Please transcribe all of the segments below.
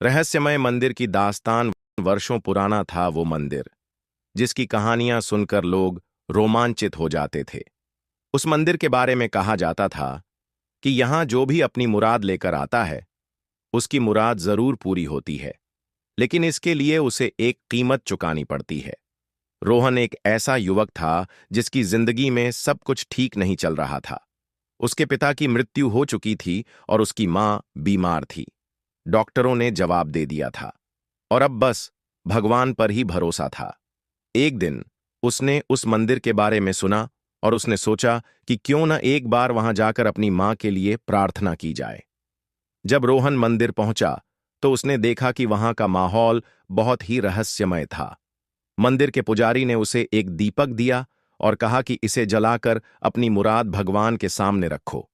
रहस्यमय मंदिर की दास्तान वर्षों पुराना था वो मंदिर, जिसकी कहानियां सुनकर लोग रोमांचित हो जाते थे। उस मंदिर के बारे में कहा जाता था कि यहां जो भी अपनी मुराद लेकर आता है, उसकी मुराद जरूर पूरी होती है, लेकिन इसके लिए उसे एक कीमत चुकानी पड़ती है। रोहन एक ऐसा युवक था जिसकी जिंदगी में सब कुछ ठीक नहीं चल रहा था। उसके पिता की मृत्यु हो चुकी थी और उसकी मां बीमार थी। डॉक्टरों ने जवाब दे दिया था और अब बस भगवान पर ही भरोसा था। एक दिन उसने उस मंदिर के बारे में सुना और उसने सोचा कि क्यों न एक बार वहां जाकर अपनी मां के लिए प्रार्थना की जाए। जब रोहन मंदिर पहुंचा तो उसने देखा कि वहां का माहौल बहुत ही रहस्यमय था। मंदिर के पुजारी ने उसे एक दीपक दिया और कहा कि इसे जलाकर अपनी मुराद भगवान के सामने रखो।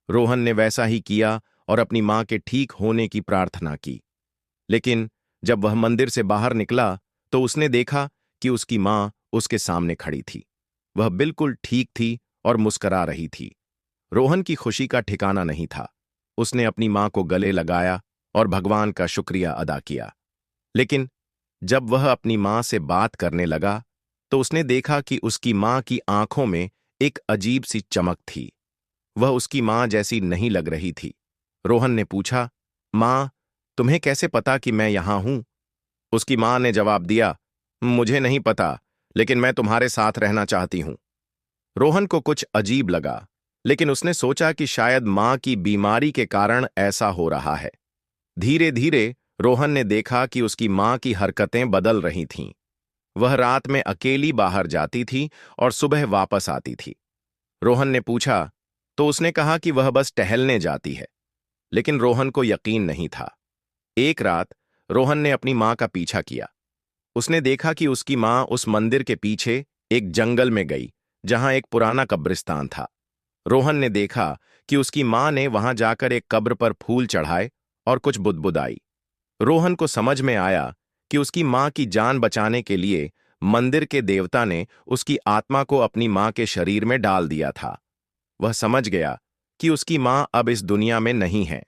रोहन ने वैसा ही किया और अपनी मां के ठीक होने की प्रार्थना की। लेकिन जब वह मंदिर से बाहर निकला तो उसने देखा कि उसकी मां उसके सामने खड़ी थी। वह बिल्कुल ठीक थी और मुस्करा रही थी। रोहन की खुशी का ठिकाना नहीं था। उसने अपनी मां को गले लगाया और भगवान का शुक्रिया अदा किया। लेकिन जब वह अपनी मां से बात करने लगा तो उसने देखा कि उसकी मां की आंखों में एक अजीब सी चमक थी। वह उसकी मां जैसी नहीं लग रही थी। रोहन ने पूछा, मां, तुम्हें कैसे पता कि मैं यहां हूं? उसकी मां ने जवाब दिया, मुझे नहीं पता, लेकिन मैं तुम्हारे साथ रहना चाहती हूं। रोहन को कुछ अजीब लगा, लेकिन उसने सोचा कि शायद मां की बीमारी के कारण ऐसा हो रहा है। धीरे धीरे रोहन ने देखा कि उसकी मां की हरकतें बदल रही थीं। वह रात में अकेली बाहर जाती थी और सुबह वापस आती थी। रोहन ने पूछा तो उसने कहा कि वह बस टहलने जाती है, लेकिन रोहन को यकीन नहीं था। एक रात रोहन ने अपनी मां का पीछा किया। उसने देखा कि उसकी मां उस मंदिर के पीछे एक जंगल में गई, जहां एक पुराना कब्रिस्तान था। रोहन ने देखा कि उसकी मां ने वहां जाकर एक कब्र पर फूल चढ़ाए और कुछ बुदबुदाई। रोहन को समझ में आया कि उसकी मां की जान बचाने के लिए मंदिर के देवता ने उसकी आत्मा को अपनी मां के शरीर में डाल दिया था। वह समझ गया कि उसकी मां अब इस दुनिया में नहीं है।